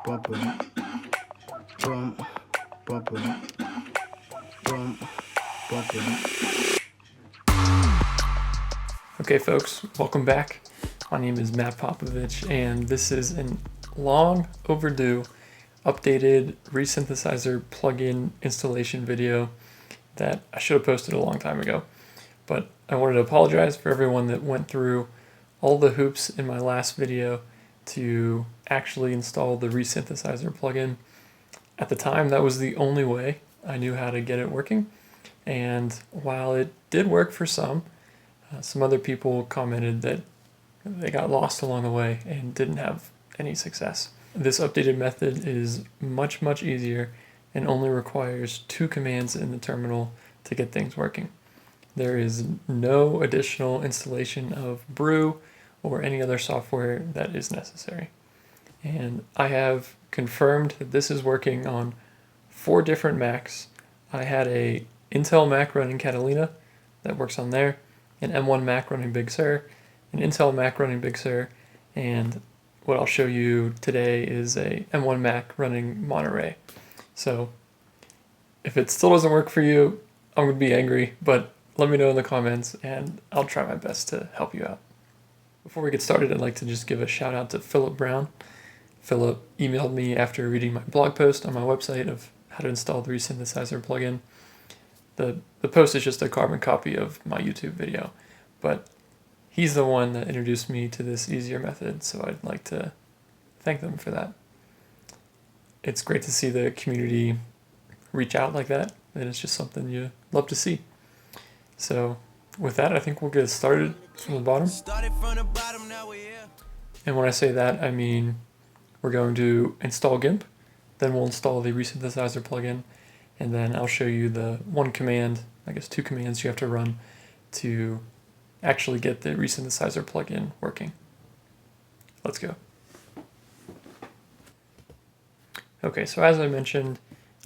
bumping, bump, bumping, bump, bumping. Okay folks, welcome back. My name is Matt Popovich and this is a long overdue updated resynthesizer plugin installation video that I should have posted a long time ago. But I wanted to apologize for everyone that went through all the hoops in my last video to actually install the resynthesizer plugin. At the time, that was the only way I knew how to get it working. And while it did work for some other people commented that they got lost along the way and didn't have any success. This updated method is much easier and only requires 2 commands in the terminal to get things working. There is no additional installation of Brew or any other software that is necessary. And I have confirmed that this is working on 4 different Macs. I had a Intel Mac running Catalina that works on there, an M1 Mac running Big Sur, an Intel Mac running Big Sur, and what I'll show you today is a M1 Mac running Monterey. So if it still doesn't work for you, I'm going to be angry, but let me know in the comments and I'll try my best to help you out. Before we get started, I'd like to just give a shout out to Philip Brown. Philip emailed me after reading my blog post on my website of how to install the resynthesizer plugin. The post is just a carbon copy of my YouTube video, but he's the one that introduced me to this easier method, so I'd like to thank them for that. It's great to see the community reach out like that, and it's just something you love to see. So with that, I think we'll get started from the bottom. And when I say that, I mean we're going to install GIMP, then we'll install the resynthesizer plugin, and then I'll show you the 1 command, I guess 2 commands you have to run to actually get the resynthesizer plugin working. Let's go. Okay, so as I mentioned,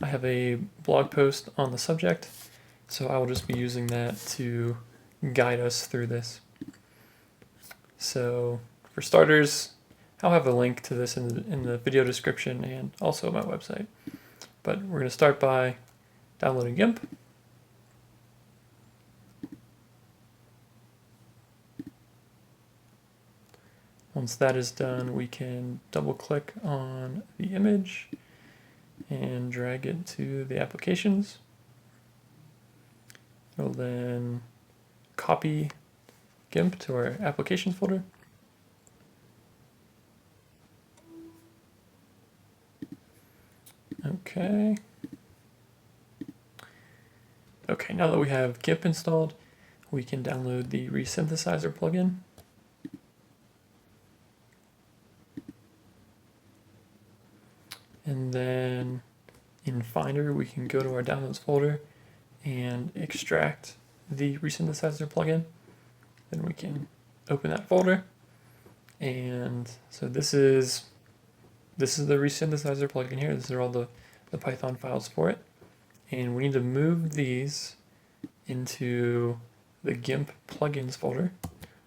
I have a blog post on the subject, so I will just be using that to guide us through this. So for starters, I'll have a link to this in the video description and also my website. But we're going to start by downloading GIMP. Once that is done, we can double click on the image and drag it to the applications. We'll then copy GIMP to our applications folder. Okay. Okay, now that we have GIMP installed, we can download the resynthesizer plugin. And then in Finder, we can go to our downloads folder and extract the resynthesizer plugin. Then we can open that folder. And so this is the resynthesizer plugin here. These are all the Python files for it. And we need to move these into the GIMP plugins folder.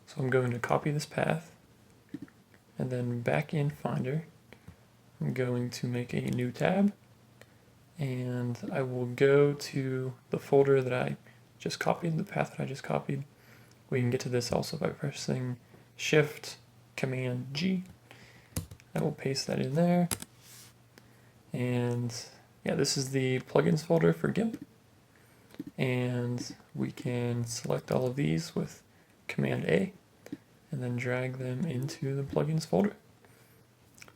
So I'm going to copy this path and then back in Finder, I'm going to make a new tab and I will go to the folder that I just copied, the path that I just copied. We can get to this also by pressing Shift Command G. I will paste that in there. And yeah, this is the plugins folder for GIMP. And we can select all of these with Command A and then drag them into the plugins folder.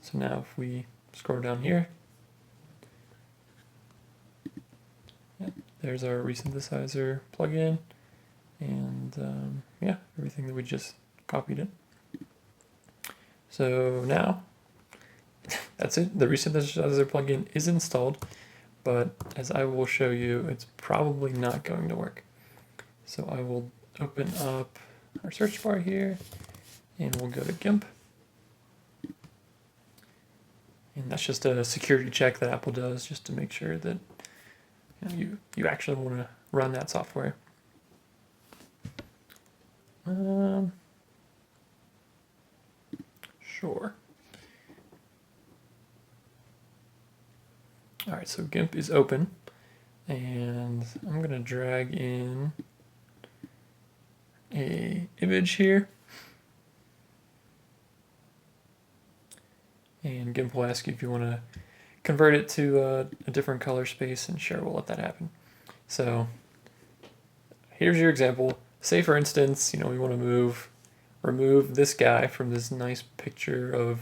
So now if we scroll down here, yeah, there's our resynthesizer plugin and yeah, everything that we just copied in. So now that's it. The resynthesizer plugin is installed, but as I will show you, it's probably not going to work. So I will open up our search bar here and we'll go to GIMP. And that's just a security check that Apple does just to make sure that you actually want to run that software. Sure. All right, so GIMP is open, and I'm gonna drag in a image here, and GIMP will ask you if you want to convert it to a different color space, and sure, we'll let that happen. So here's your example. Say for instance, we want to remove this guy from this nice picture of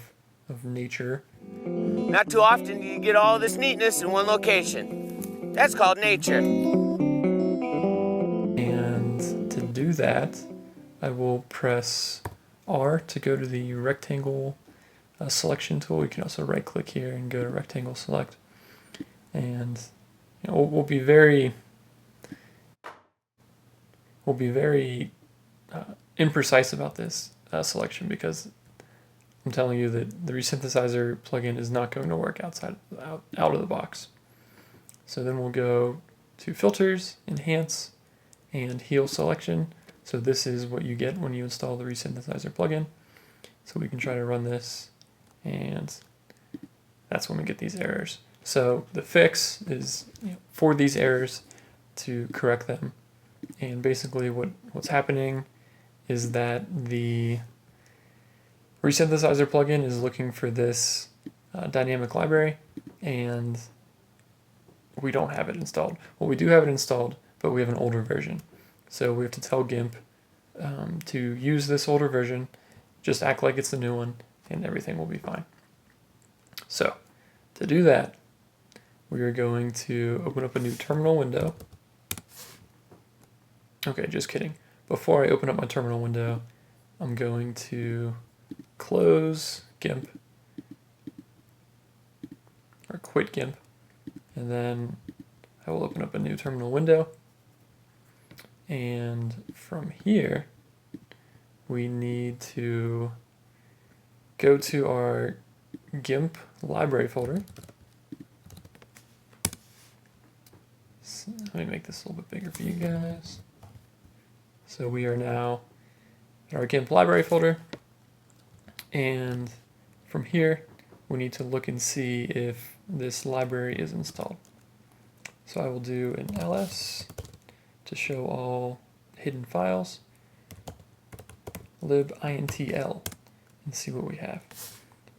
nature. Not too often do you get all this neatness in one location. That's called nature. And to do that, I will press R to go to the rectangle selection tool. You can also right click here and go to rectangle select. And we'll be very imprecise about this selection, because I'm telling you that the resynthesizer plugin is not going to work out of the box. So then we'll go to filters, enhance, and heal selection. So this is what you get when you install the resynthesizer plugin. So we can try to run this, and that's when we get these errors. So the fix is for these errors to correct them. And basically what's happening is that the resynthesizer plugin is looking for this dynamic library, and we don't have it installed. Well, we do have it installed, but we have an older version. So we have to tell GIMP to use this older version, just act like it's the new one, and everything will be fine. So to do that, we are going to open up a new terminal window. Okay, just kidding. Before I open up my terminal window, I'm going to close GIMP, or quit GIMP, and then I will open up a new terminal window. And from here, we need to go to our GIMP library folder. So let me make this a little bit bigger for you guys. So we are now in our GIMP library folder, and from here we need to look and see if this library is installed. So I will do an ls to show all hidden files, libintl, and see what we have.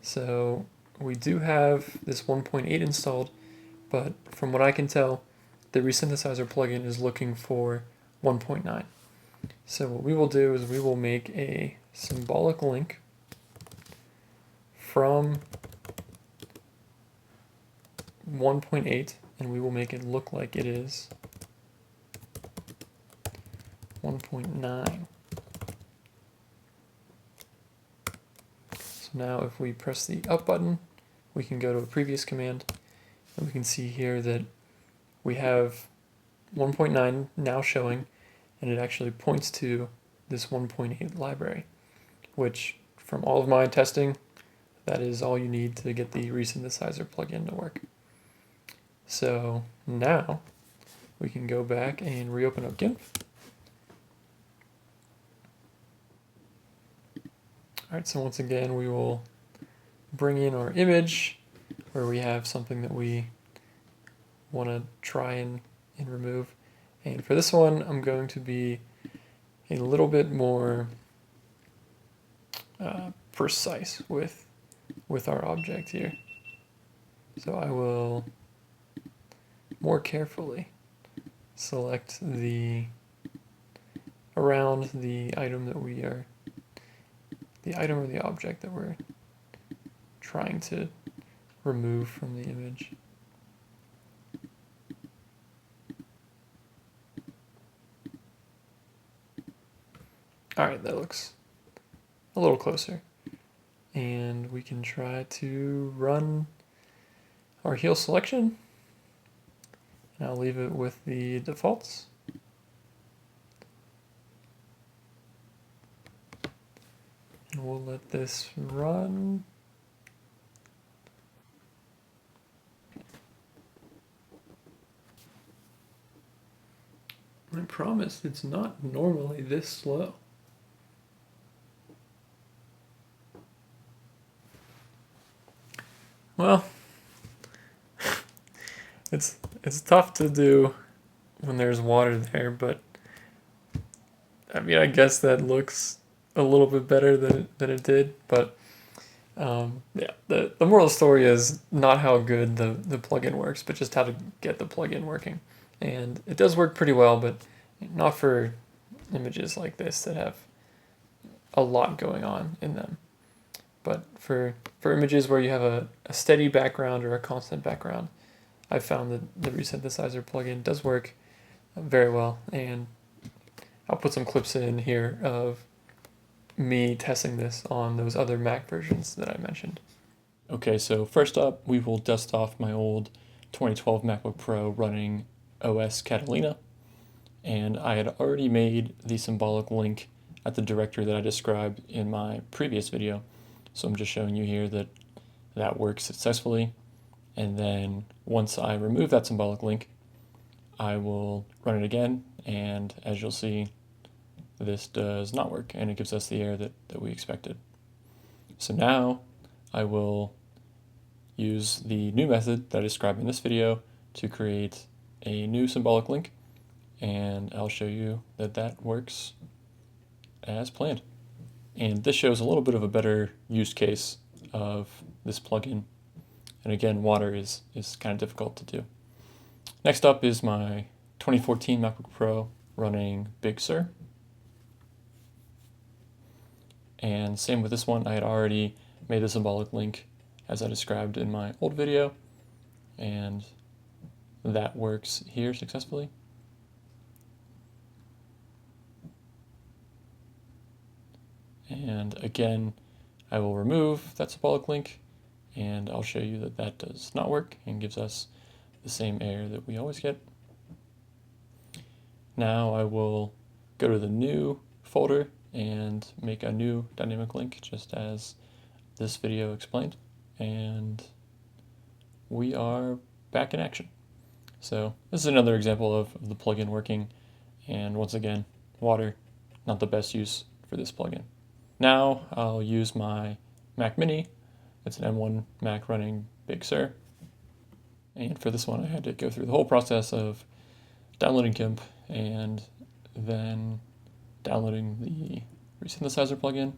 So we do have this 1.8 installed, but from what I can tell, the resynthesizer plugin is looking for 1.9. So what we will do is we will make a symbolic link from 1.8, and we will make it look like it is 1.9. So now if we press the up button, we can go to a previous command, and we can see here that we have 1.9 now showing, and it actually points to this 1.8 library, which from all of my testing, that is all you need to get the resynthesizer plugin to work. So now we can go back and reopen up GIMP. Alright, so once again we will bring in our image where we have something that we want to try and remove. And for this one, I'm going to be a little bit more precise with our object here. So I will more carefully select around the item that we are, the item or the object that we're trying to remove from the image. Alright, that looks a little closer. And we can try to run our heal selection. And I'll leave it with the defaults. And we'll let this run. I promise it's not normally this slow. Well, it's tough to do when there's water there, but I mean, I guess that looks a little bit better than it did, but yeah, the moral of the story is not how good the plugin works, but just how to get the plugin working. And it does work pretty well, but not for images like this that have a lot going on in them. But for images where you have a steady background or a constant background, I've found that the resynthesizer plugin does work very well. And I'll put some clips in here of me testing this on those other Mac versions that I mentioned. Okay, so first up, we will dust off my old 2012 MacBook Pro running OS Catalina. And I had already made the symbolic link at the directory that I described in my previous video. So I'm just showing you here that that works successfully. And then once I remove that symbolic link, I will run it again. And as you'll see, this does not work, and it gives us the error that we expected. So now I will use the new method that I described in this video to create a new symbolic link, and I'll show you that that works as planned. And this shows a little bit of a better use case of this plugin. And again, water is kind of difficult to do. Next up is my 2014 MacBook Pro running Big Sur. And same with this one, I had already made the symbolic link as I described in my old video, and that works here successfully. And again, I will remove that symbolic link, and I'll show you that that does not work and gives us the same error that we always get. Now I will go to the new folder and make a new dynamic link, just as this video explained, and we are back in action. So this is another example of the plugin working, and once again, water, not the best use for this plugin. Now I'll use my Mac Mini. It's an M1 Mac running Big Sur, and for this one I had to go through the whole process of downloading GIMP and then downloading the resynthesizer plugin,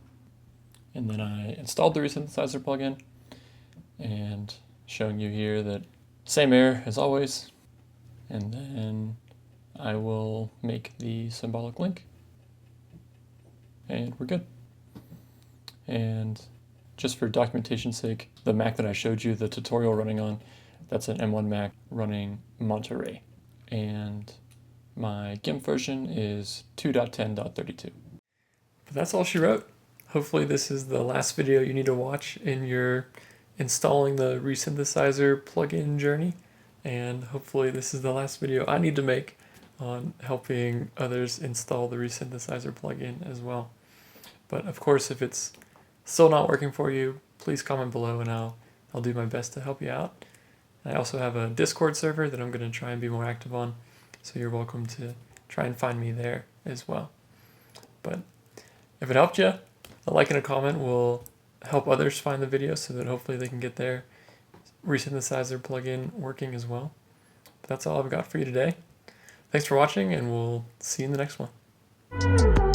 and then I installed the resynthesizer plugin, and showing you here that same error as always, and then I will make the symbolic link, and we're good. And just for documentation's sake, the Mac that I showed you the tutorial running on, that's an M1 Mac running Monterey, and my GIMP version is 2.10.32. But that's all she wrote. Hopefully this is the last video you need to watch in your installing the resynthesizer plugin journey, and hopefully this is the last video I need to make on helping others install the resynthesizer plugin as well. But of course, if it's still not working for you, please comment below and I'll do my best to help you out. I also have a Discord server that I'm going to try and be more active on, so you're welcome to try and find me there as well. But if it helped you, a like and a comment will help others find the video so that hopefully they can get their resynthesizer plugin working as well. But that's all I've got for you today. Thanks for watching, and we'll see you in the next one.